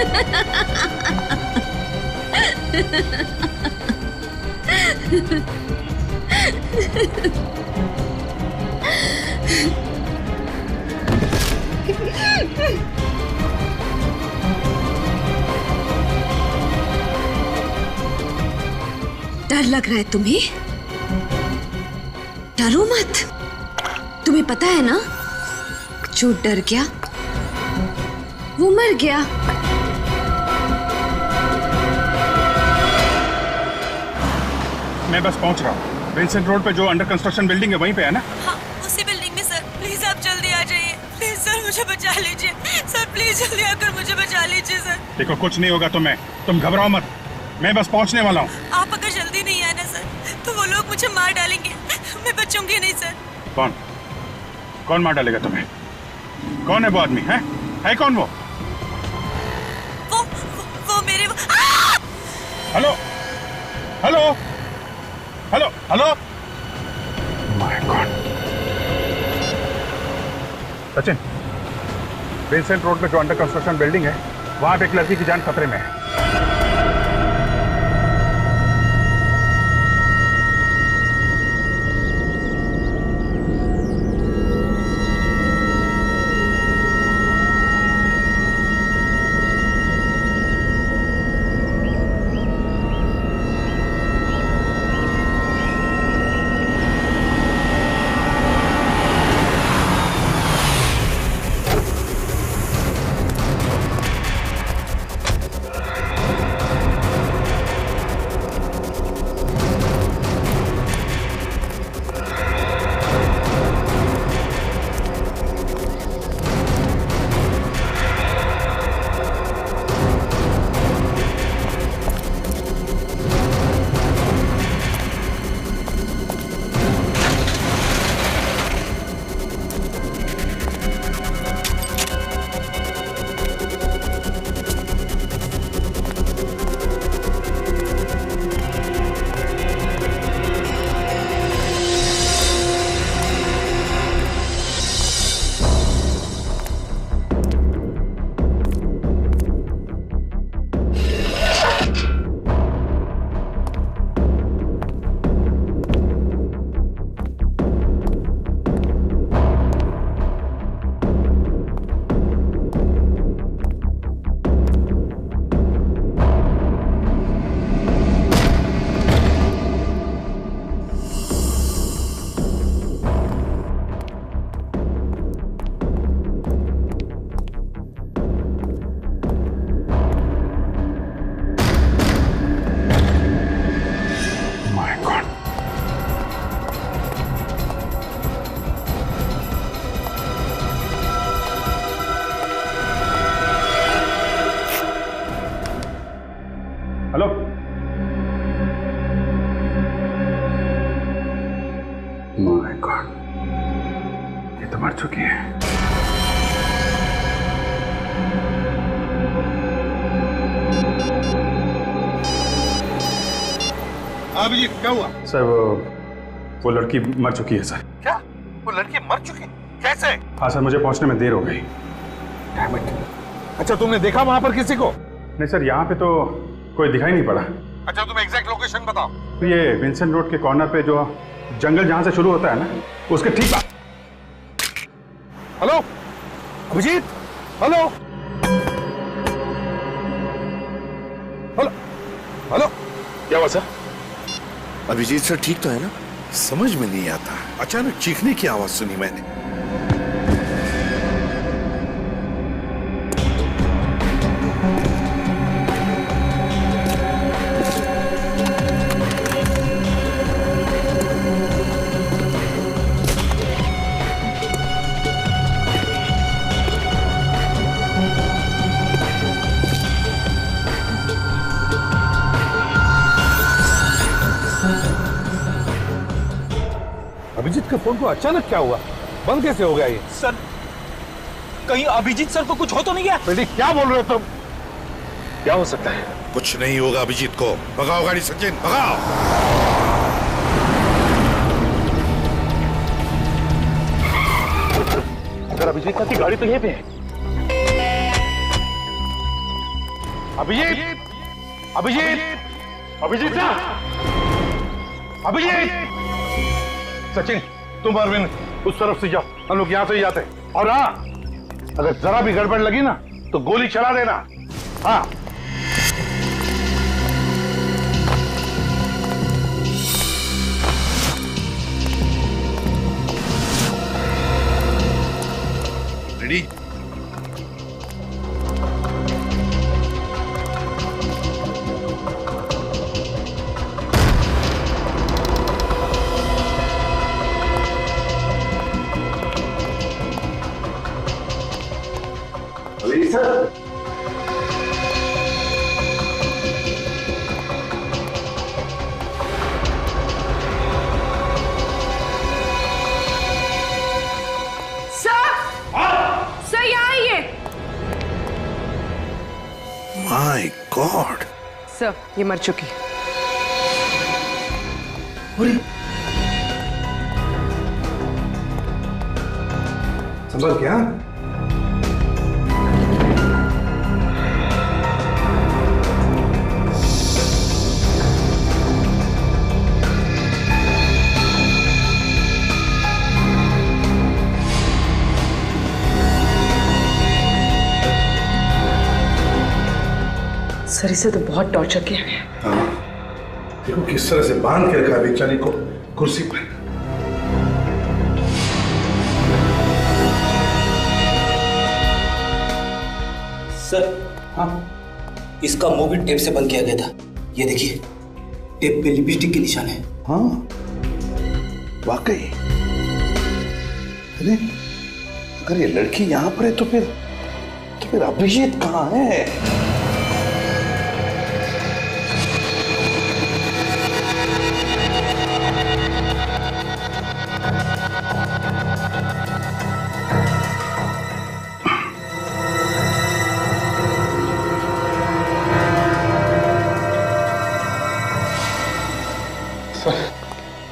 डर लग रहा है तुम्हें? डरो मत। तुम्हें पता है ना, जो डर गया वो मर गया। मैं बस पहुंच रहा हूँ। विंसेंट रोड पे जो अंडर कंस्ट्रक्शन बिल्डिंग है वहीं पे है ना? हाँ, उसी बिल्डिंग में सर। प्लीज आप जल्दी आ जाइए। प्लीज सर मुझे बचा लीजिए। सर प्लीज जल्दी आकर मुझे बचा लीजिए सर। देखो कुछ नहीं होगा तुम्हें, तुम घबराओ मत, मैं बस पहुंचने वाला हूँ। आप अगर जल्दी नहीं आए ना सर, तो वो लोग मुझे मार डालेंगे। मैं बचूंगी नहीं सर। कौन कौन मार डालेगा तुम्हें? कौन है वो आदमी? है कौन वो? वो मेरे hello hello hello hello. My God. Sachin, Vincent road पे जो अंडर कंस्ट्रक्शन बिल्डिंग है वहां पे एक लड़की की जान खतरे में है। हेलो, माय गॉड, ये तो मर चुकी है। अभिजीत क्या हुआ? सर वो लड़की मर चुकी है सर। क्या? वो लड़की मर चुकी? कैसे? हाँ सर, मुझे पहुंचने में देर हो गई। अच्छा, तुमने देखा वहां पर किसी को? नहीं सर, यहाँ पे तो कोई दिखाई नहीं पड़ा। अच्छा, तुम एग्जैक्ट लोकेशन बताओ। तो ये विंसेंट रोड के कॉर्नर पे जो जंगल जहां से शुरू होता है ना, उसके ठीक बाद। Hello Abhijit, hello hello hello. क्या हुआ सर? अभिजीत सर ठीक तो है ना? समझ में नहीं आता, अचानक चीखने की आवाज सुनी मैंने। अभिजीत के फोन को अचानक क्या हुआ? बंद कैसे हो गया ये? सर, कहीं अभिजीत सर को कुछ हो तो नहीं गया? बेटी क्या बोल रहे हो तुम? क्या हो सकता है? कुछ नहीं होगा अभिजीत को। भगाओ गाड़ी सचिन, भगाओ। अगर अभिजीत सर की गाड़ी तो यहीं पे है। अभिजीत, अभिजीत, अभिजीत साहब, अभिजीत। सचिन, तुम अरविंद उस तरफ से जाओ, हम लोग यहां से ही जाते हैं। और हाँ, अगर जरा भी गड़बड़ लगी ना तो गोली चला देना। हाँ। रेडी? सर, सर यहाँ आइए। माय गॉड, सर ये मर चुकी। संभल क्या? सर इसे तो बहुत टॉर्चर किया गया। देखो किस तरह से बांध के रखा है बेचारी को कुर्सी पर। सर, हाँ, इसका मुंह भी टेप से बंद किया गया था। ये देखिए, टेप पे लिपस्टिक के निशान है। हाँ वाकई। अरे अगर ये लड़की यहाँ पर है तो फिर अभिजीत कहाँ है?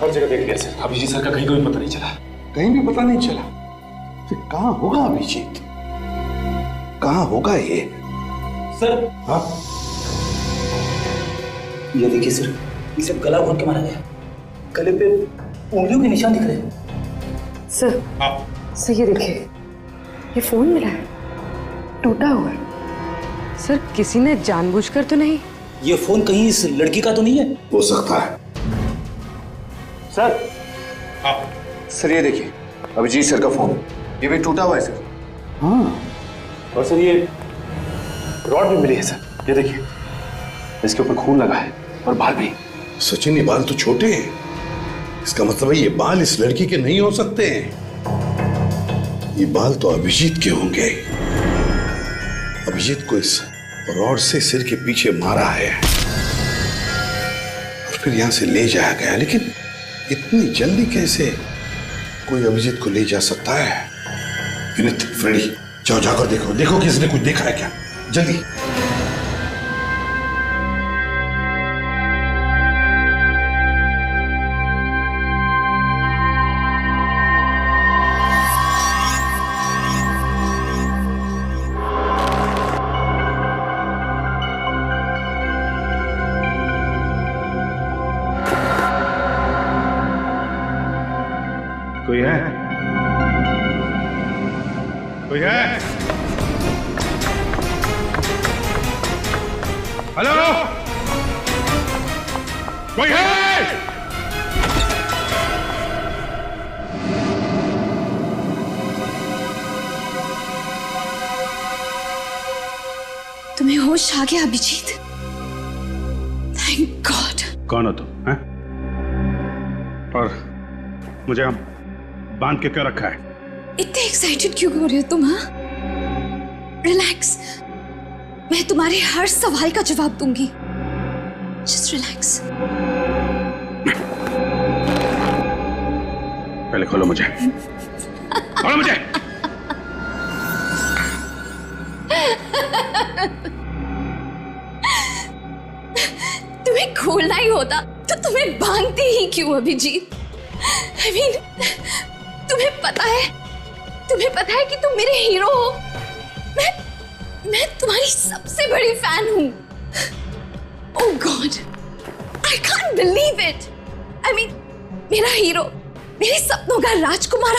हर जगह देख लिया सर, अभिजीत सर का कहीं कोई पता नहीं चला। कहीं भी पता नहीं चला। फिर कहाँ होगा अभिजीत? कहाँ होगा ये? सर, हाँ, ये देखिए सर, इसे गला घोट के मारा गया। गले पे उंगलियों के निशान दिख रहे हैं। सर, सर ये देखिए, ये फोन मिला है, टूटा हुआ है। सर किसी ने जानबूझकर तो नहीं? ये फोन कहीं इस लड़की का तो नहीं है? हो सकता है। सर, सर ये देखिए, अभिजीत सर का फोन, ये भी टूटा हुआ है सर। हाँ, और सर ये रॉड भी मिली है सर, ये देखिए, इसके ऊपर खून लगा है और बाल भी। सचिन ये बाल तो छोटे हैं, इसका मतलब है ये बाल इस लड़की के नहीं हो सकते हैं। ये बाल तो अभिजीत के होंगे। अभिजीत को इस रॉड से सिर के पीछे मारा है और फिर यहां से ले जाया गया। लेकिन इतनी जल्दी कैसे कोई अभिजीत को ले जा सकता है? विनीत, फ्रेडी, जाओ जाकर देखो, देखो किसने कुछ देखा है क्या, जल्दी। कोई है? कोई है? हेलो, कोई है? तुम्हें होश आ गया अभिजीत? Thank God. कौन हो तुम? हैं? और मुझे हम बांध के क्यों रखा है? इतने एक्साइटेड क्यों हो रहे हो तुम? हाँ, रिलैक्स, मैं तुम्हारे हर सवाल का जवाब दूंगी। Just relax. पहले खोलो मुझे, खोलो मुझे। तुम्हें खोलना ही होता तो तुम्हें बांधती ही क्यों अभिजीत? I mean, तुम्हें पता है कि तुम मेरे हीरो हो। मैं तुम्हारी सबसे बड़ी फैन हूं। Oh god, I can't believe it. I mean, मेरा हीरो, मेरे सपनों का राजकुमार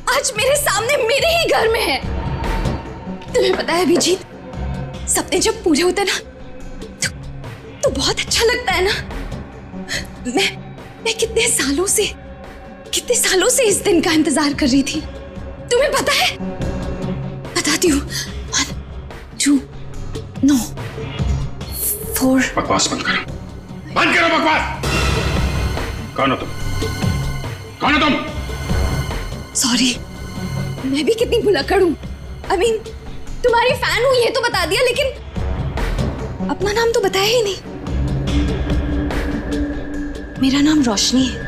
आज मेरे सामने मेरे ही घर में है। तुम्हें पता है अभिजीत, सपने जब पूरे होते ना तो बहुत अच्छा लगता है ना। मैं कितने सालों से इस दिन का इंतजार कर रही थी। तुम्हें पता है? बताती हूँ। 1 2 नो 4। बकवास बंद करो, बंद करो बकवास। कौन हो तुम? कौन हो तुम? सॉरी, मैं भी कितनी भुलक्कड़ हूँ। आई मीन, तुम्हारी फैन हूँ ये तो बता दिया, लेकिन अपना नाम तो बताया ही नहीं। मेरा नाम रोशनी है।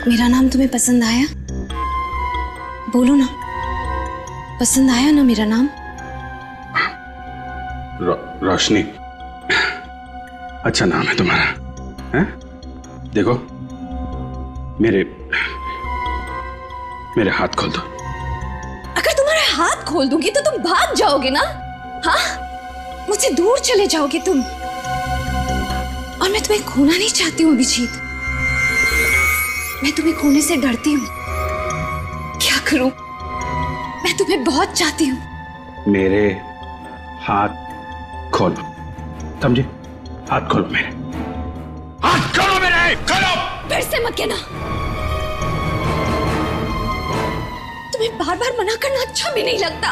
मेरा नाम तुम्हें पसंद आया? बोलो ना, पसंद आया ना मेरा नाम? रोशनी, अच्छा नाम है तुम्हारा, हैं? देखो, मेरे हाथ खोल दो। अगर तुम्हारे हाथ खोल दूंगी तो तुम भाग जाओगे ना? हाँ, मुझसे दूर चले जाओगे तुम। और मैं तुम्हें खोना नहीं चाहती हूँ अभिजीत। मैं तुम्हें खोने से डरती हूँ। क्या करूं? मैं तुम्हें बहुत चाहती हूँ। मेरे हाथ खोलो, समझे? हाथ खोलो मेरे, हाथ खोलो मेरे, खोलो। फिर से मत कहना। तुम्हें बार बार मना करना अच्छा भी नहीं लगता।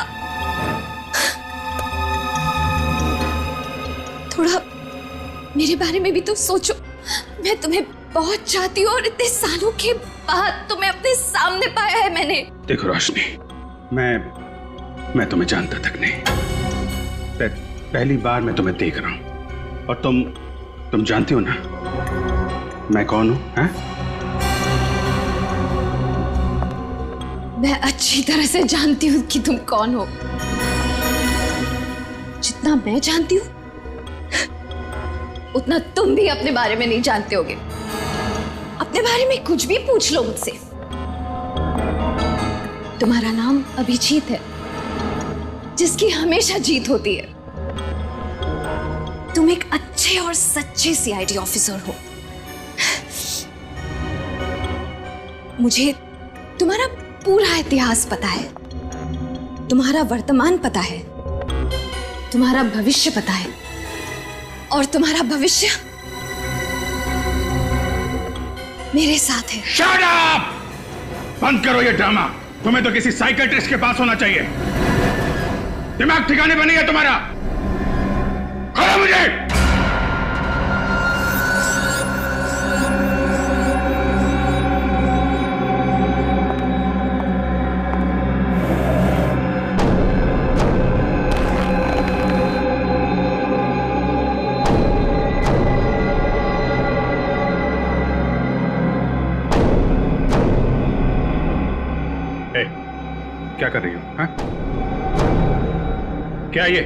थोड़ा मेरे बारे में भी तो सोचो। मैं तुम्हें बहुत चाहती हूँ और इतने सालों के बाद तुम्हें अपने सामने पाया है मैंने। देखो रोशनी, मैं तुम्हें जानता तक नहीं। पहली बार मैं तुम्हें देख रहा हूं और तुम जानती हो ना मैं कौन हूं? हैं? मैं अच्छी तरह से जानती हूँ कि तुम कौन हो। जितना मैं जानती हूँ उतना तुम भी अपने बारे में नहीं जानते होगे। अपने बारे में कुछ भी पूछ लो मुझसे। तुम्हारा नाम अभिजीत है, जिसकी हमेशा जीत होती है। तुम एक अच्छे और सच्चे सीआईडी ऑफिसर हो। मुझे तुम्हारा पूरा इतिहास पता है, तुम्हारा वर्तमान पता है, तुम्हारा भविष्य पता है, और तुम्हारा भविष्य मेरे साथ है। Shut up! बंद करो ये ड्रामा। तुम्हें तो किसी साइकियाट्रिस्ट के पास होना चाहिए। दिमाग ठिकाने पर नहीं है तुम्हारा। खोलो मुझे। क्या कर रही हो? हाँ? क्या ये?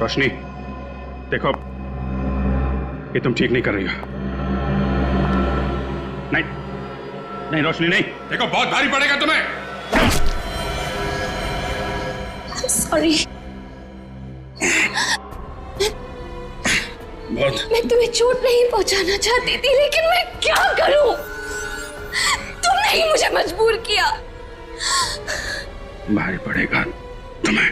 रोशनी, देखो, ये तुम ठीक नहीं कर रही हो। नहीं, नहीं रोशनी, नहीं। देखो, बहुत भारी पड़ेगा तुम्हें। I'm sorry। मैं तुम्हें चोट नहीं पहुंचाना चाहती थी, लेकिन मैं क्या करूं? तुमने ही मुझे मजबूर किया। भारी पड़ेगा तुम्हें।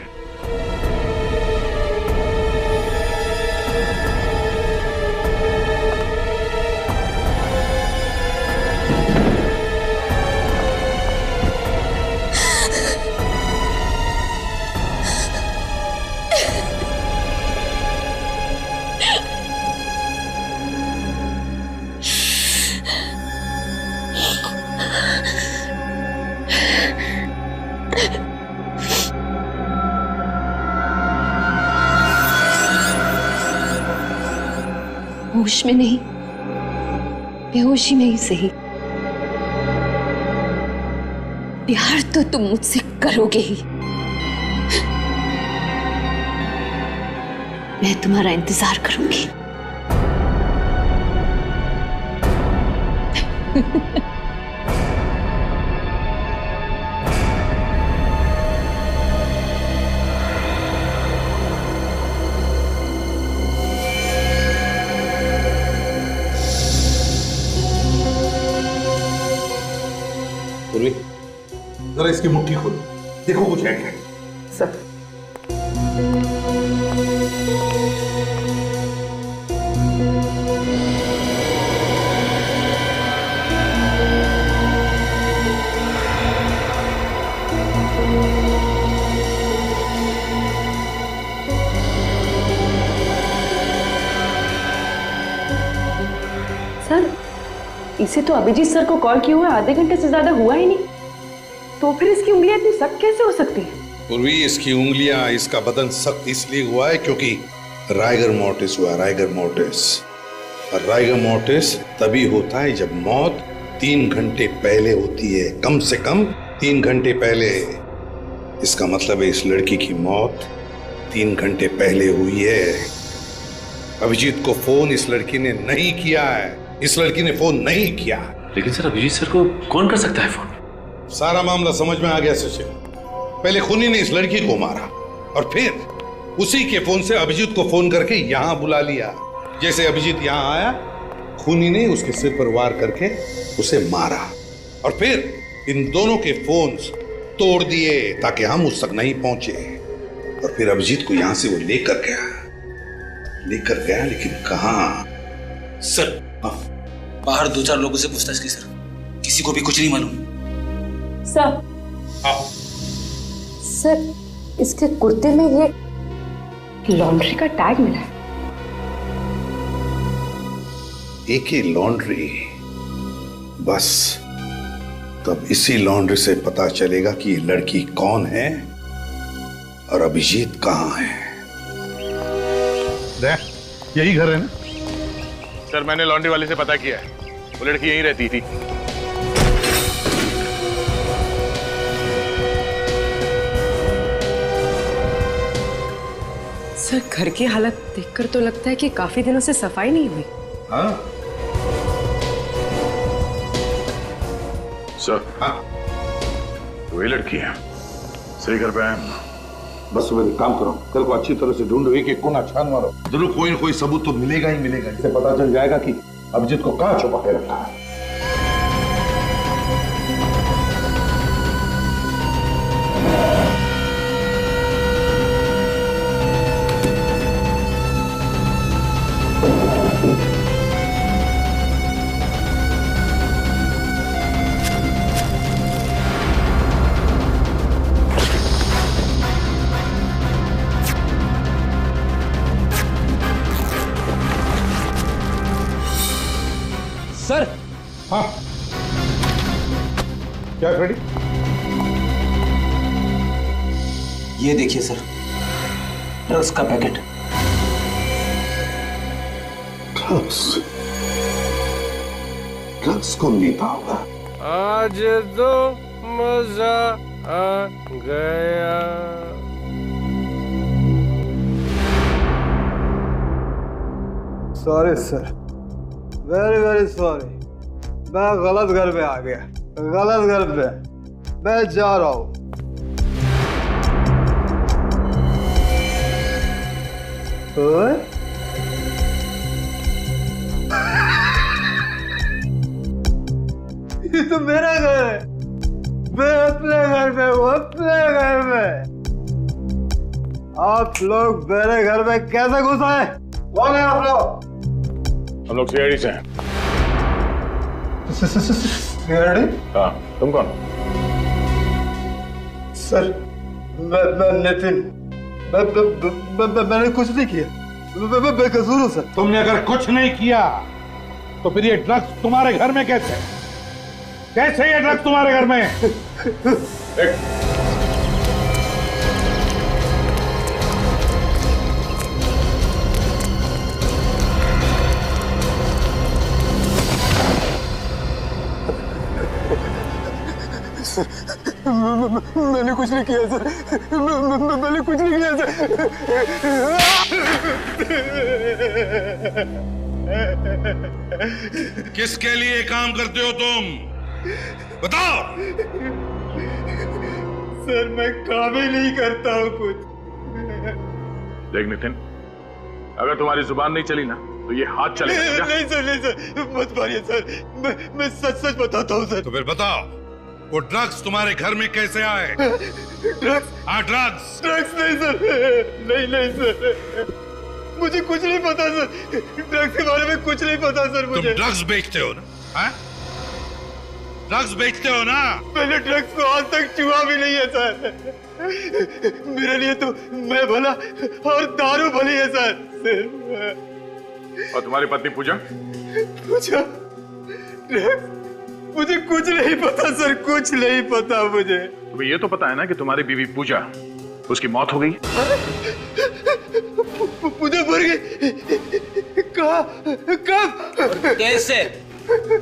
होश में नहीं, बेहोशी में ही सही, प्यार तो तुम मुझसे करोगे ही। मैं तुम्हारा इंतजार करूंगी। जरा इसकी मुट्ठी खोलो, देखो कुछ है क्या। सर सर, इसे तो अभिजीत सर को कॉल किए हुए आधे घंटे से ज्यादा हुआ ही नहीं, तो फिर इसकी उंगलियां इतनी सख्त कैसे हो सकती है? पूर्वी, इसकी उंगलियां, इसका बदन सख्त इसलिए हुआ है क्योंकि राइगर मोर्टिस हुआ, राइगर मोर्टिस। और राइगर मोर्टिस तभी होता है जब मौत 3 घंटे पहले होती है, कम से कम 3 घंटे पहले। इसका मतलब है इस लड़की की मौत 3 घंटे पहले हुई है। अभिजीत को फोन इस लड़की ने नहीं किया है, इस लड़की ने फोन नहीं किया। लेकिन सर, अभिजीत सर को कौन कर सकता है फोन? सारा मामला समझ में आ गया सचिन। पहले खूनी ने इस लड़की को मारा और फिर उसी के फोन से अभिजीत को फोन करके यहां बुला लिया। जैसे अभिजीत यहां आया, खूनी ने उसके सिर पर वार करके उसे मारा और फिर इन दोनों के फोन्स तोड़ दिए ताकि हम उस तक नहीं पहुंचे। और फिर अभिजीत को यहां से वो लेकर गया, लेकिन कहां? सर, बाहर 2-4 लोगों से पूछताछ की सर, किसी को भी कुछ नहीं मालूम। सर, सर, इसके कुर्ते में ये लॉन्ड्री का टैग मिला है। एके लॉन्ड्री? बस तब इसी लॉन्ड्री से पता चलेगा कि ये लड़की कौन है और अभिजीत कहां है। यही घर है ना? सर, मैंने लॉन्ड्री वाले से पता किया है, वो लड़की यहीं रहती थी। सर, घर की हालत देखकर तो लगता है कि काफी दिनों से सफाई नहीं हुई। हाँ? सर, हाँ, वही लड़की है, सही घर पे आए। बस सुबह काम करो, कल को अच्छी तरह से ढूंढो, एक एक कोना छान मारो, जरूर कोई न कोई सबूत तो मिलेगा ही मिलेगा, जिससे पता चल जाएगा कि अभिजीत को कहां छुपा के रखा है। सर। हाँ, क्या फ्रेडी? ये देखिए सर, ड्रग्स का पैकेट। ड्रग्स कौन लेता होगा? आज तो मजा आ गया। Sorry sir, very very sorry, मैं गलत घर पे आ गया, गलत घर पे। मैं जा रहा हूँ। ये तो मेरा घर है, मैं अपने घर पे हूँ, अपने घर में। आप लोग मेरे घर में कैसे घुस आए? कौन है आप लोग? हम लोग सीआईडी से हैं। सीआईडी? हाँ, तुम कौन? सर, मैं नितिन, मैंने कुछ नहीं किया, मैं बेकसूर हूँ सर। तुमने अगर कुछ नहीं किया तो फिर ये ड्रग्स तुम्हारे घर में कैसे ये ड्रग्स तुम्हारे घर में? मैंने कुछ नहीं किया सर, मैंने कुछ नहीं किया सर। किसके लिए काम करते हो तुम? बताओ। सर, मैं काम ही नहीं करता हूँ कुछ। देख नितिन, अगर तुम्हारी जुबान नहीं चली ना तो ये हाथ चलेगा। नहीं सर, मत मारिए सर, मैं सच सच बताता हूँ सर। तो फिर बताओ, वो ड्रग्स तुम्हारे घर में कैसे आए? ड्रग्स? हाँ, ड्रग्स। ड्रग्स नहीं सर, नहीं सर, मुझे कुछ नहीं पता सर, ड्रग्स के बारे में कुछ नहीं पता सर मुझे। तुम ड्रग्स बेचते हो ना? हाँ? ड्रग्स बेचते हो ना? मैंने ड्रग्स को आज तक छुआ भी नहीं है सर। मेरे लिए तो मैं भला और दारू भली है सर। और तुम्हारी पत्नी पूजा? पूजा? मुझे कुछ नहीं पता सर, कुछ नहीं पता मुझे। तुम्हें ये तो पता है ना कि तुम्हारी बीवी पूजा, उसकी मौत हो गई? पूजा मर गई? कब? कैसे?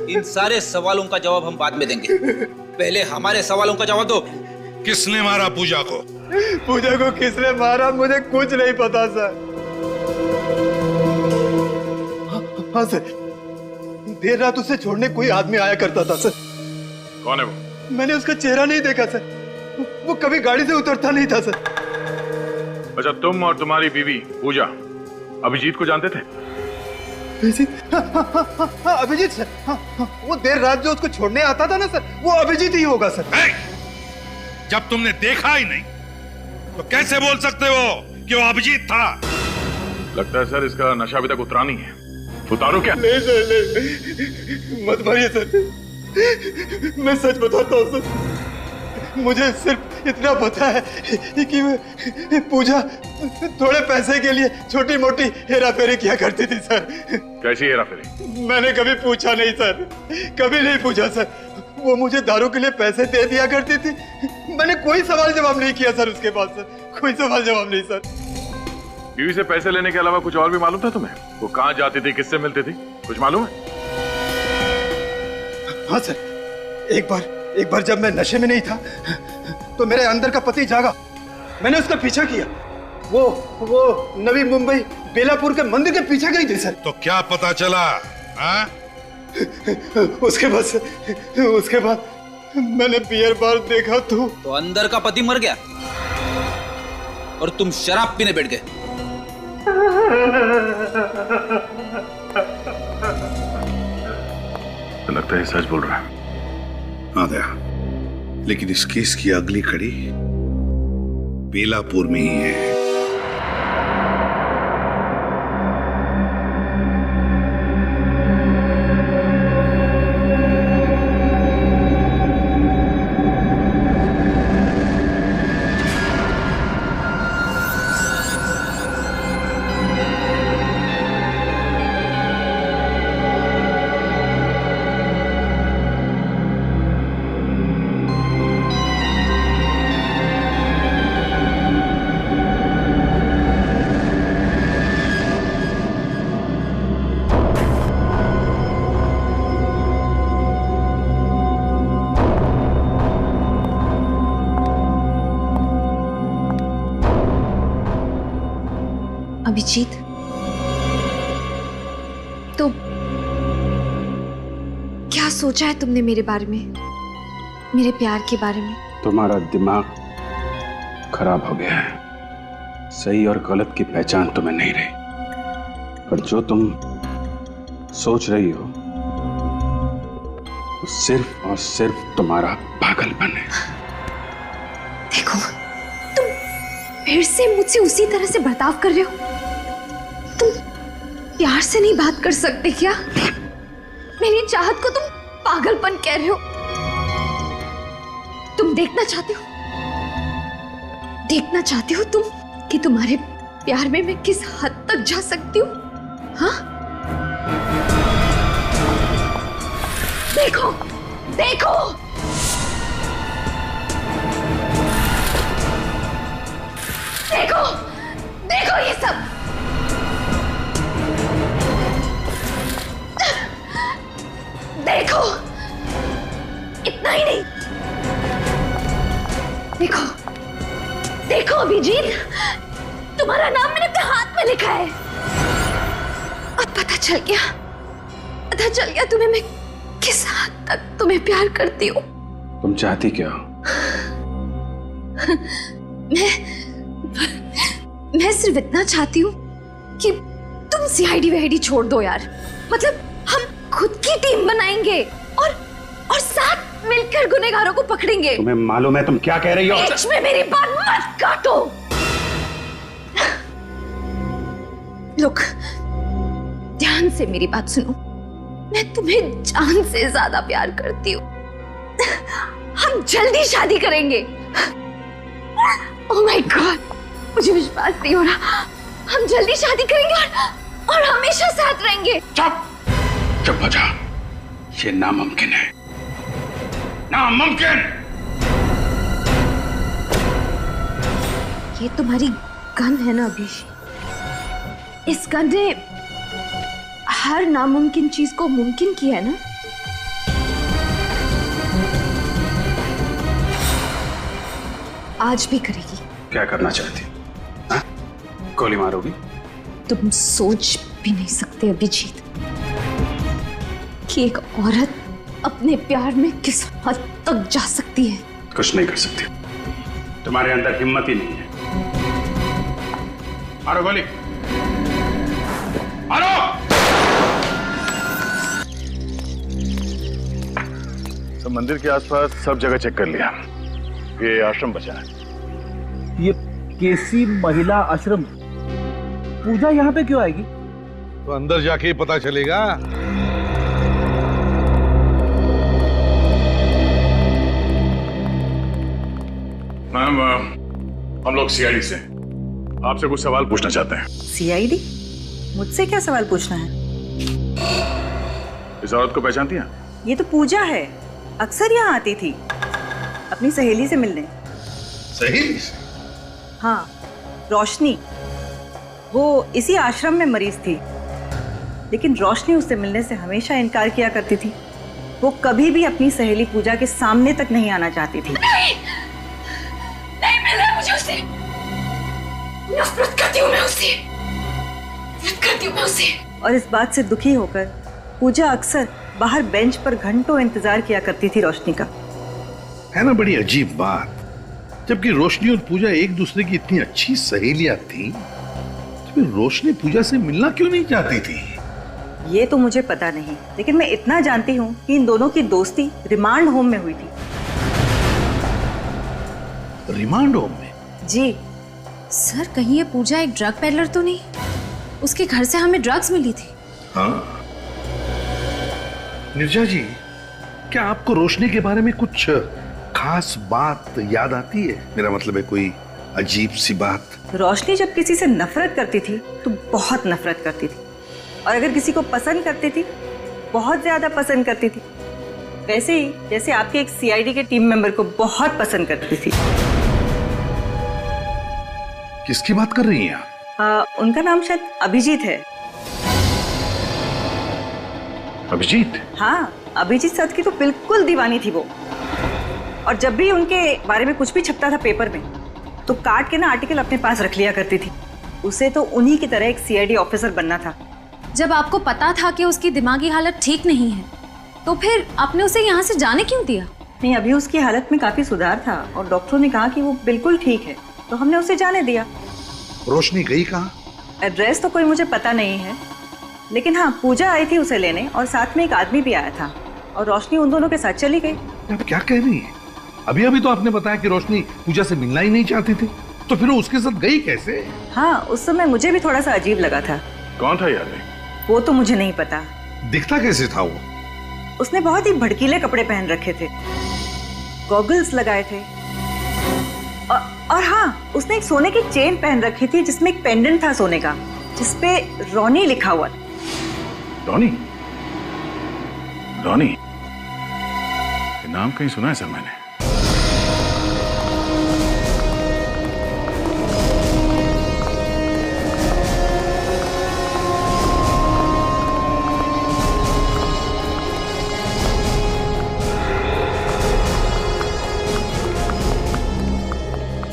इन सारे सवालों का जवाब हम बाद में देंगे, पहले हमारे सवालों का जवाब दो। किसने मारा पूजा को? पूजा को किसने मारा मुझे कुछ नहीं पता सर। हाँ सर, देर रात उसे छोड़ने कोई आदमी आया करता था सर। कौन है वो? मैंने उसका चेहरा नहीं देखा सर, वो कभी गाड़ी से उतरता नहीं था सर। अच्छा, तुम और तुम्हारी बीवी पूजा अभिजीत को जानते थे? अभिजीत? हाँ, अभिजीत सर। वो देर रात जो उसको छोड़ने आता था ना सर, वो अभिजीत ही होगा सर। जब तुमने देखा ही नहीं तो कैसे बोल सकते हो कि वो अभिजीत था? लगता है सर इसका नशा अभी तक उतरा नहीं है। उतारो क्या? नहीं सर, नहीं, मत मारिए सर, मैं सच बताता हूँ सर। मुझे सिर्फ इतना पता है कि पूजा थोड़े पैसे के लिए छोटी मोटी हेरा फेरी किया करती थी सर। कैसी हेरा फेरी? मैंने कभी पूछा नहीं सर, कभी नहीं पूछा सर। वो मुझे दारू के लिए पैसे दे दिया करती थी, मैंने कोई सवाल जवाब नहीं किया सर उसके बाद सर, कोई सवाल जवाब नहीं सर। बीवी से पैसे लेने के अलावा कुछ और भी मालूम था तुम्हें? वो कहाँ जाती थी, किससे मिलती थी, कुछ मालूम है? हाँ सर, एक बार जब मैं नशे में नहीं था तो मेरे अंदर का पति जागा, मैंने उसका पीछा किया। वो नवी मुंबई बेलापुर के मंदिर के पीछे गई थी सर। तो क्या पता चला? हाँ? उसके बाद मैंने बियर बार देखा तो अंदर का पति मर गया और तुम शराब पीने बैठ गए। तो लगता है सच बोल रहा है। हाँ दया, लेकिन इस केस की अगली कड़ी बेलापुर में ही है। अभिजीत, तो क्या सोचा है तुमने मेरे बारे में, मेरे प्यार के बारे में? तुम्हारा दिमाग खराब हो गया है, सही और गलत की पहचान तुम्हें नहीं रही। पर जो तुम सोच रही हो वो सिर्फ और सिर्फ तुम्हारा पागलपन है। देखो, तुम फिर से मुझसे उसी तरह से बर्ताव कर रहे हो। तुम प्यार से नहीं बात कर सकते क्या? मेरी चाहत को तुम पागलपन कह रहे हो। तुम देखना चाहते हो तुम कि तुम्हारे प्यार में मैं किस हद तक जा सकती हूँ? हाँ, देखो देखो, देखो देखो ये सब। देखो, इतना ही नहीं, देखो देखो अभिजीत, तुम्हारा नाम मैंने अपने हाथ में लिखा है। अब पता चल गया तुम्हें मैं किस हद तक तुम्हें प्यार करती हूँ। तुम चाहती क्या हो? मैं सिर्फ इतना चाहती हूँ कि तुम सीआईडी वीआईडी छोड़ दो यार। मतलब हम खुद की टीम बनाएंगे और साथ मिलकर गुनहगारों को पकड़ेंगे। तुम्हें मालूम है तुम क्या कह रही हो? बीच में मेरी बात मत काटो। लुक, ध्यान से मेरी बात सुनो। मैं तुम्हें जान से ज्यादा प्यार करती हूँ। हम जल्दी शादी करेंगे। ओह माय गॉड, मुझे विश्वास नहीं हो रहा। हम जल्दी शादी करेंगे और हमेशा साथ रहेंगे। चुप चुप हो जा। ये नामुमकिन है, नामुमकिन। ये तुम्हारी गन है ना अभिषेक? इस गन ने हर नामुमकिन चीज को मुमकिन किया है ना? आज भी करेगी। क्या करना चाहती हो? हाँ? गोली मारोगी? तुम सोच भी नहीं सकते अभिजीत कि एक औरत अपने प्यार में किस हद तक जा सकती है। कुछ नहीं कर सकती, तुम्हारे अंदर हिम्मत ही नहीं है। मारो गोली, मारो। सब मंदिर के आसपास सब जगह चेक कर लिया, ये आश्रम बचा है। ये केसी महिला आश्रम, पूजा यहाँ पे क्यों आएगी? तो अंदर जाके ही पता चलेगा। मैम, हम लोग सीआईडी से आपसे कुछ सवाल पूछना चाहते हैं। सीआईडी? मुझसे क्या सवाल पूछना है? इस औरत को पहचानती हैं? ये तो पूजा है, अक्सर यहाँ आती थी अपनी सहेली से मिलने। सहेली से? हाँ, रोशनी। वो इसी आश्रम में मरीज थी, लेकिन रोशनी उससे मिलने से हमेशा इनकार किया करती थी। वो कभी भी अपनी सहेली पूजा के सामने तक नहीं आना चाहती थी। नहीं मिल रहा मुझे उससे। नफरत करती हूँ मैं उससे, नफरत करती हूँ मैं उससे। और इस बात से दुखी होकर पूजा अक्सर बाहर बेंच पर घंटों इंतजार किया करती थी रोशनी का। है ना बड़ी अजीब बात, जबकि रोशनी और पूजा एक दूसरे की इतनी अच्छी सहेलियां थी, तो फिर रोशनी पूजा से मिलना क्यों नहीं चाहती थी? ये तो मुझे पता नहीं, लेकिन मैं इतना जानती हूँ कि इन दोनों की दोस्ती रिमांड होम में हुई थी। रिमांड होम में? जी सर, कहीं ये पूजा एक ड्रग पेडलर तो नहीं? उसके घर से हमें ड्रग्स मिली थी। हाँ निर्जा जी, क्या आपको रोशनी के बारे में कुछ खास बात याद आती है? मेरा मतलब है कोई अजीब सी बात। रोशनी जब किसी से नफरत करती थी तो बहुत नफरत करती थी, और अगर किसी को पसंद करती थी बहुत ज्यादा पसंद करती थी। वैसे ही जैसे आपके एक सीआईडी के टीम मेंबर को बहुत पसंद करती थी। किसकी बात कर रही हैं आप? उनका नाम शायद अभिजीत है। अभिजीत? हाँ, अभिजीत सर की तो बिल्कुल दीवानी थी वो। और जब भी उनके बारे में कुछ भी छपता था पेपर में, तो काट के ना आर्टिकल अपने पास रख लिया करती थी। उसे तो उन्हीं की तरह एक सीआईडी ऑफिसर बनना था। जब आपको पता था कि उसकी दिमागी हालत ठीक नहीं है, तो फिर आपने उसे यहाँ से जाने क्यों दिया? नहीं, अभी उसकी हालत में काफी सुधार था और डॉक्टरों ने कहा कि वो बिल्कुल ठीक है, तो हमने उसे जाने दिया। रोशनी गई कहाँ? एड्रेस तो कोई मुझे पता नहीं है, लेकिन हाँ, पूजा आई थी उसे लेने और साथ में एक आदमी भी आया था, और रोशनी उन दोनों के साथ चली गई। आप क्या कह रही हैं? अभी अभी तो आपने बताया कि रोशनी पूजा से मिलना ही नहीं चाहती थी, तो फिर वो उसके साथ गई कैसे? हाँ, उस समय मुझे भी थोड़ा सा अजीब लगा था। कौन था यार? वो तो मुझे नहीं पता। दिखता कैसे था वो? उसने बहुत ही भड़कीले कपड़े पहन रखे थे, गॉगल्स लगाए थे, और हाँ, उसने एक सोने की चेन पहन रखी थी जिसमें एक पेंडेंट था सोने का, जिसपे रोनी लिखा हुआ था। रोनी? रोनी? ये नाम कहीं सुना है सर मैंने।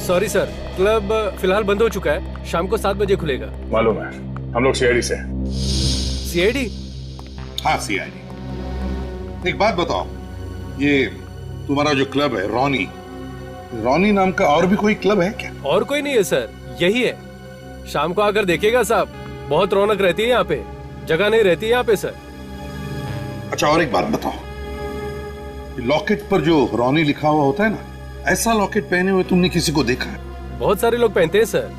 सॉरी सर, क्लब फिलहाल बंद हो चुका है, शाम को 7 बजे खुलेगा। मालूम है, हम लोग सीआईडी से। सीआईडी? हाँ सीआईडी। एक बात बताओ, ये तुम्हारा जो क्लब है रोनी, रोनी नाम का और भी कोई क्लब है क्या? और कोई नहीं है सर, यही है। शाम को आकर देखिएगा साहब, बहुत रौनक रहती है यहाँ पे, जगह नहीं रहती है यहाँ पे सर। अच्छा और एक बात बताओ, लॉकेट पर जो रोनी लिखा हुआ होता है ना, ऐसा लॉकेट पहने हुए तुमने किसी को देखा है? बहुत सारे लोग पहनते हैं सर,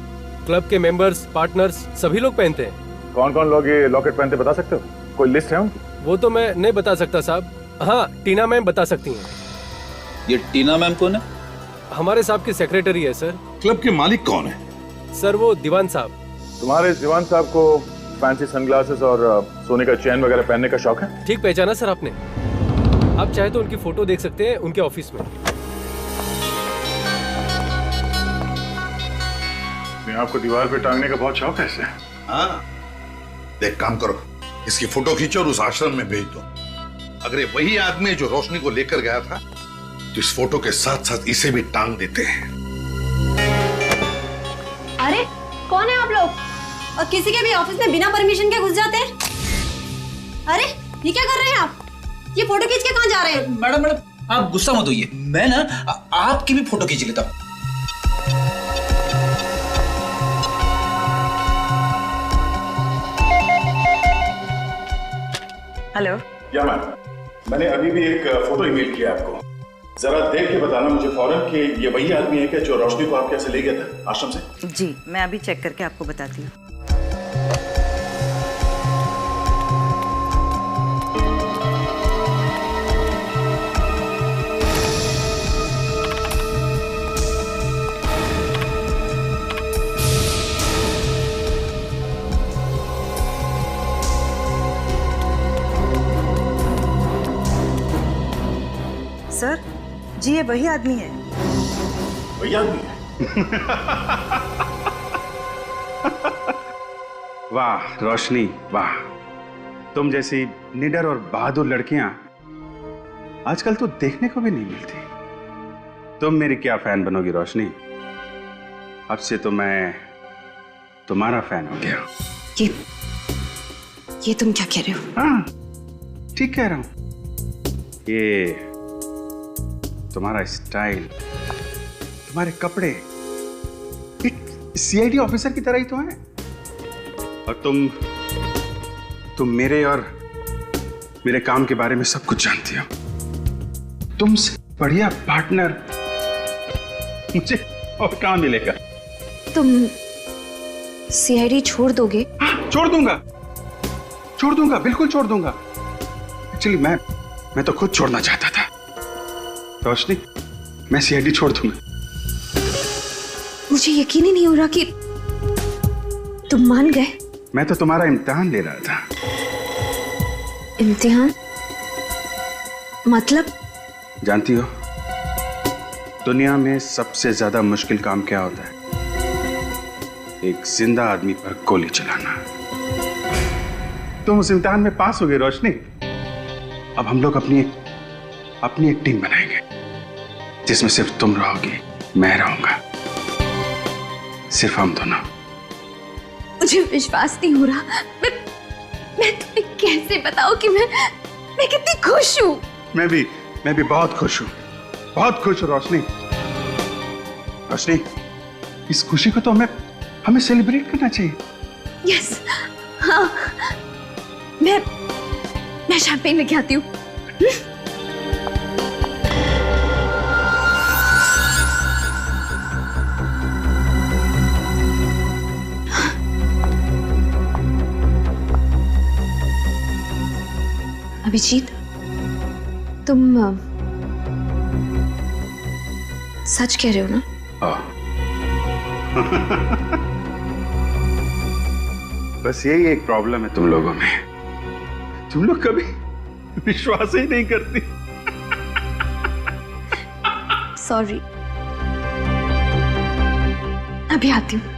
क्लब के मेंबर्स, पार्टनर्स सभी लोग पहनते हैं। कौन कौन लोग ये लॉकेट पहनते बता सकते हो? कोई लिस्ट है उनकी? वो तो मैं नहीं बता सकता साहब। हाँ, टीना मैम बता सकती हैं। ये टीना मैम कौन है? हमारे साहब की सेक्रेटरी है सर। क्लब के मालिक कौन है? सर वो दीवान साहब। तुम्हारे इस दीवान साहब को फैंसी सनग्लासेस और सोने का चैन वगैरह पहनने का शौक है? ठीक पहचाना सर आपने। आप चाहे तो उनकी फोटो देख सकते हैं उनके ऑफिस में। आपको दीवार पे टांगने का बहुत शौक है इसे? हाँ, देख काम करो, इसकी फोटो खींचो और उस आश्रम में भेज दो। अगर ये वही आदमी जो रोशनी को लेकर गया था तो इस फोटो के साथ साथ इसे भी टांग देते हैं। अरे कौन है आप लोग? और किसी के भी ऑफिस में बिना परमिशन के घुस जाते हैं? अरे ये क्या कर रहे हैं आप? ये फोटो खींच के कहाँ जा रहे हैं? मैडम आप गुस्सा मत होइए, मैं ना आपकी भी फोटो खींच लेता हूँ। हेलो। या मैम, मैंने अभी भी एक फोटो ईमेल किया आपको, जरा देख के बताना मुझे फौरन कि ये वही आदमी है क्या जो रोशनी को आपके यहाँ से ले गया था आश्रम से? जी, मैं अभी चेक करके आपको बताती हूँ। सर जी, ये वही आदमी है। वही आदमी है? वाह रोशनी वाह, तुम जैसी निडर और बहादुर लड़कियां आजकल तो देखने को भी नहीं मिलती। तुम मेरी क्या फैन बनोगी रोशनी, अब से तो मैं तुम्हारा फैन हो गया। ये तुम क्या कह रहे हो? हाँ ठीक कह रहा हूं। ये तुम्हारा स्टाइल, तुम्हारे कपड़े एक सीआईडी ऑफिसर की तरह ही तो हैं। और तुम मेरे और मेरे काम के बारे में सब कुछ जानती हो। तुमसे बढ़िया पार्टनर मुझे और कहां मिलेगा? तुम सीआईडी छोड़ दोगे? हाँ, छोड़ दूंगा, बिल्कुल छोड़ दूंगा। एक्चुअली मैं तो खुद छोड़ना चाहता था रोशनी, मैं सीआईडी छोड़ दूंगा। मुझे यकीन ही नहीं हो रहा कि तुम मान गए। मैं तो तुम्हारा इम्तिहान ले रहा था। इम्तिहान मतलब? जानती हो दुनिया में सबसे ज्यादा मुश्किल काम क्या होता है? एक जिंदा आदमी पर गोली चलाना। तुम उस इम्तिहान में पास हो गए रोशनी। अब हम लोग अपनी एक टीम बनाएंगे जिसमें सिर्फ तुम रहोगी, मैं रहूंगा, सिर्फ हम दोनों। मुझे विश्वास नहीं हो रहा। मैं तुम्हें कैसे बताऊं कि मैं कितनी खुश हूं। मैं भी बहुत खुश हूं, बहुत खुश हूं रोशनी। इस खुशी को तो हमें सेलिब्रेट करना चाहिए। यस, हाँ, मैं शैंपेन लेके आती हूँ। अभिजीत, तुम सच कह रहे हो ना? बस यही एक प्रॉब्लम है तुम लोगों में, तुम लोग कभी विश्वास ही नहीं करती। सॉरी, अभी आती हूँ।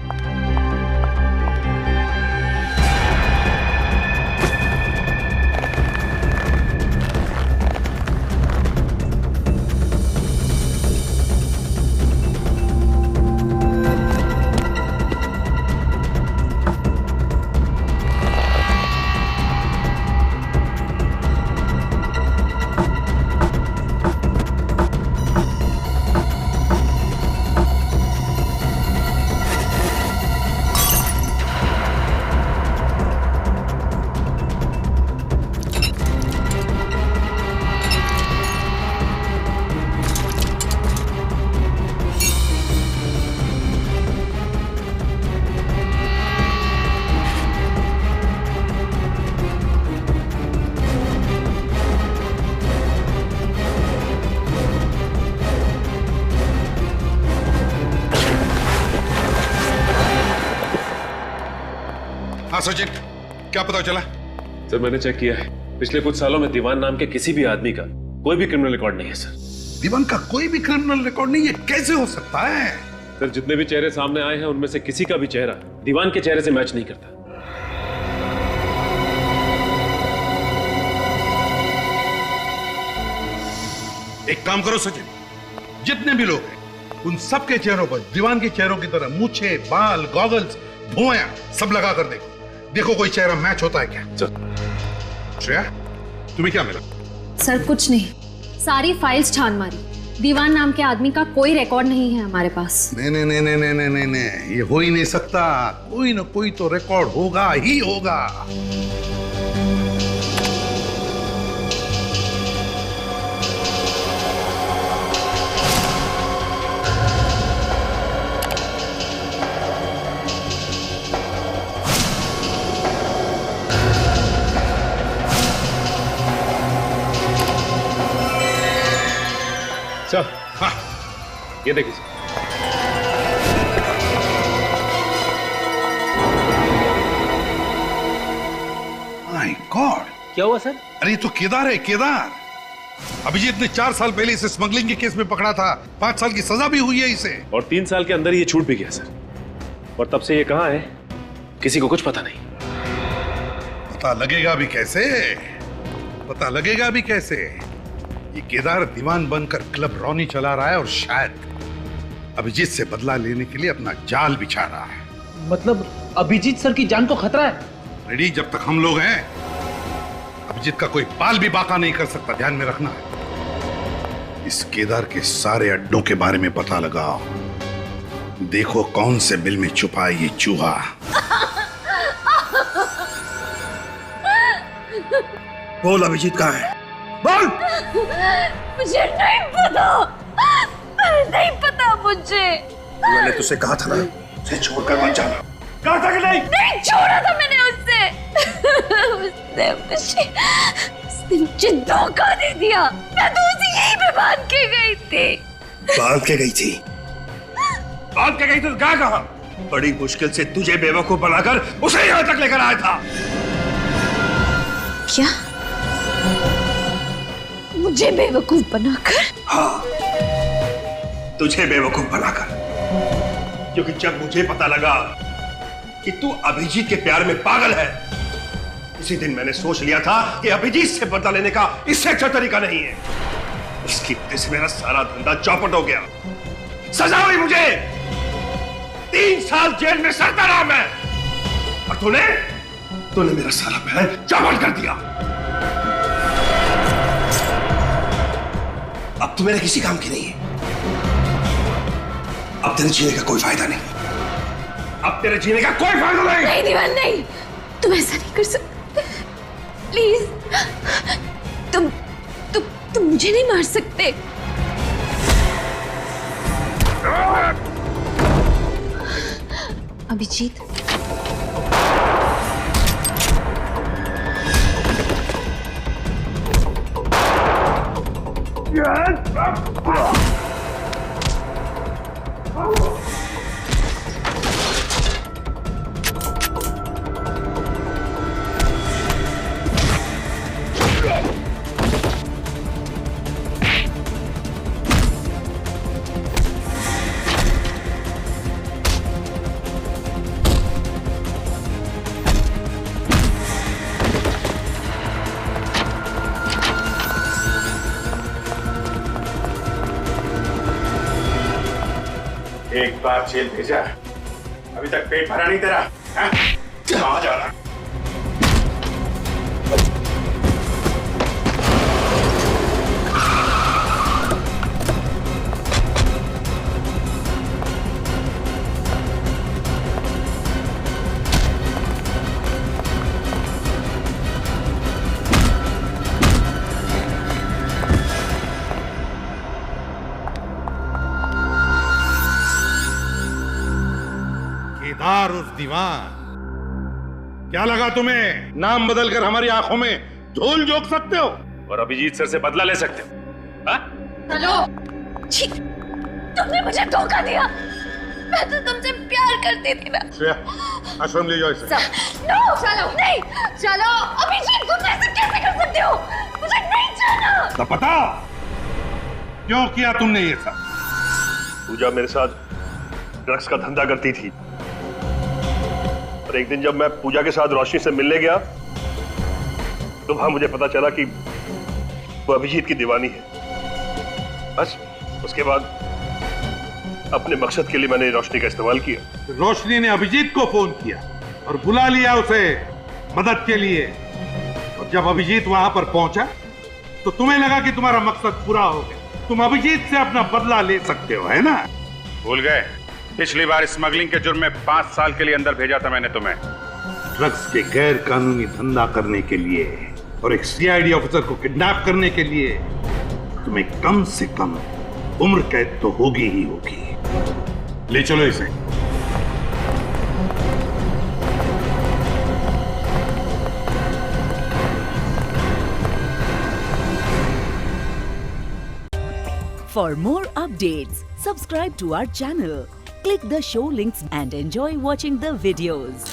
हाँ सचिन, क्या पता चला? सर मैंने चेक किया है, पिछले कुछ सालों में दीवान नाम के किसी भी आदमी का कोई भी क्रिमिनल रिकॉर्ड नहीं है सर। दीवान का कोई भी क्रिमिनल रिकॉर्ड नहीं? ये कैसे हो सकता है? सर जितने भी चेहरे सामने आए हैं उनमें से किसी का भी चेहरा दीवान के चेहरे से मैच नहीं करता। एक काम करो सचिन, जितने भी लोग हैं उन सबके चेहरों पर दीवान के चेहरों की तरह मूछे, बाल, गॉगल्स, भुआं सब लगा कर देखो कोई चेहरा मैच होता है क्या। सर श्रेया, तुम्हें क्या मिला? सर कुछ नहीं, सारी फाइल्स छान मारी, दीवान नाम के आदमी का कोई रिकॉर्ड नहीं है हमारे पास। नहीं नहीं नहीं नहीं नहीं नहीं नहीं, ये हो ही नहीं सकता। कोई ना कोई तो रिकॉर्ड होगा ही होगा। सर हाँ, ये देखिए सर। माय गॉड, क्या हुआ सर? अरे ये तो केदार है, केदार। अभिजीत ने 4 साल पहले इसे स्मगलिंग के केस में पकड़ा था, 5 साल की सजा भी हुई है इसे, और 3 साल के अंदर ये छूट भी गया सर। और तब से ये कहाँ है किसी को कुछ पता नहीं। पता लगेगा भी कैसे? पता लगेगा भी कैसे? ये केदार दीवान बनकर क्लब रॉनी चला रहा है और शायद अभिजीत से बदला लेने के लिए अपना जाल बिछा रहा है। मतलब अभिजीत सर की जान को खतरा है? रेडी, जब तक हम लोग हैं अभिजीत का कोई बाल भी बाका नहीं कर सकता, ध्यान में रखना है। इस केदार के सारे अड्डों के बारे में पता लगाओ, देखो कौन से बिल में छुपा है ये चूहा। बोल अभिजीत कहाँ है? बोल। मुझे नहीं पता, नहीं पता मुझे। मैंने तुझसे कहा था ना, उसे छोड़कर मत जाना। कहा था कि नहीं? नहीं छोड़ा था मैंने उससे। उसने मुझे धोखा दे दिया। मैं तो उसे यहीं पे बांध के गई थी। बांध के गई थी? बांध के गई तो कहाँ? बड़ी मुश्किल से तुझे बेवकूफ बनाकर उसे यहाँ तक लेकर आया था। क्या? मुझे बेवकूफ बनाकर? हाँ, तुझे बेवकूफ बनाकर। क्योंकि जब मुझे पता लगा कि तू अभिजीत के प्यार में पागल है, उसी दिन मैंने सोच लिया था कि अभिजीत से बदला लेने का इससे अच्छा तरीका नहीं है। उसकी वजह से मेरा सारा धंधा चौपट हो गया, सजा हुई मुझे। 3 साल जेल में सड़ता रहा मैं, और तूने मेरा सारा प्लान चौपट कर दिया। अब तू मेरे किसी काम की नहीं है। अब तेरे जीने का कोई फायदा नहीं। अब तेरे जीने का कोई फायदा नहीं। नहीं दीवान नहीं, तुम ऐसा नहीं कर सकते। प्लीज, तुम मुझे नहीं मार सकते। अभिजीत, एक बार जेल भेजा, अभी तक पेट भरा नहीं तेरा? कहाँ जा रहा? केदार उस दीवान, क्या लगा तुम्हें नाम बदलकर हमारी आंखों में धूल झोंक सकते हो और अभिजीत सर से बदला ले सकते हो? हाँ? हेलो, तुमने मुझे धोखा दिया। मैं तो तुमसे प्यार करती थी ना। श्रेया, आश्रम ले जाओ इसे। नो, चलो नहीं, चलो अभिजीत, तुम ऐसे कैसे कर सकते हो? मुझे नहीं जाना। तो पता क्यों किया तुमने ये सब? पूजा मेरे साथ ड्रग्स का धंधा करती थी और एक दिन जब मैं पूजा के साथ रोशनी से मिलने गया तो वहां मुझे पता चला कि वो अभिजीत की दीवानी है। बस उसके बाद अपने मकसद के लिए मैंने रोशनी का इस्तेमाल किया। रोशनी ने अभिजीत को फोन किया और बुला लिया उसे मदद के लिए, और जब अभिजीत वहां पर पहुंचा तो तुम्हें लगा कि तुम्हारा मकसद पूरा हो गया, तुम अभिजीत से अपना बदला ले सकते हो, है ना? भूल गए पिछली बार स्मगलिंग के जुर्म में 5 साल के लिए अंदर भेजा था मैंने तुम्हें। ड्रग्स के गैर कानूनी धंधा करने के लिए और एक सीआईडी ऑफिसर को किडनैप करने के लिए तुम्हें कम से कम उम्र कैद तो होगी ही होगी। ले चलो इसे। For more updates, subscribe to our channel, click the show links and enjoy watching the videos.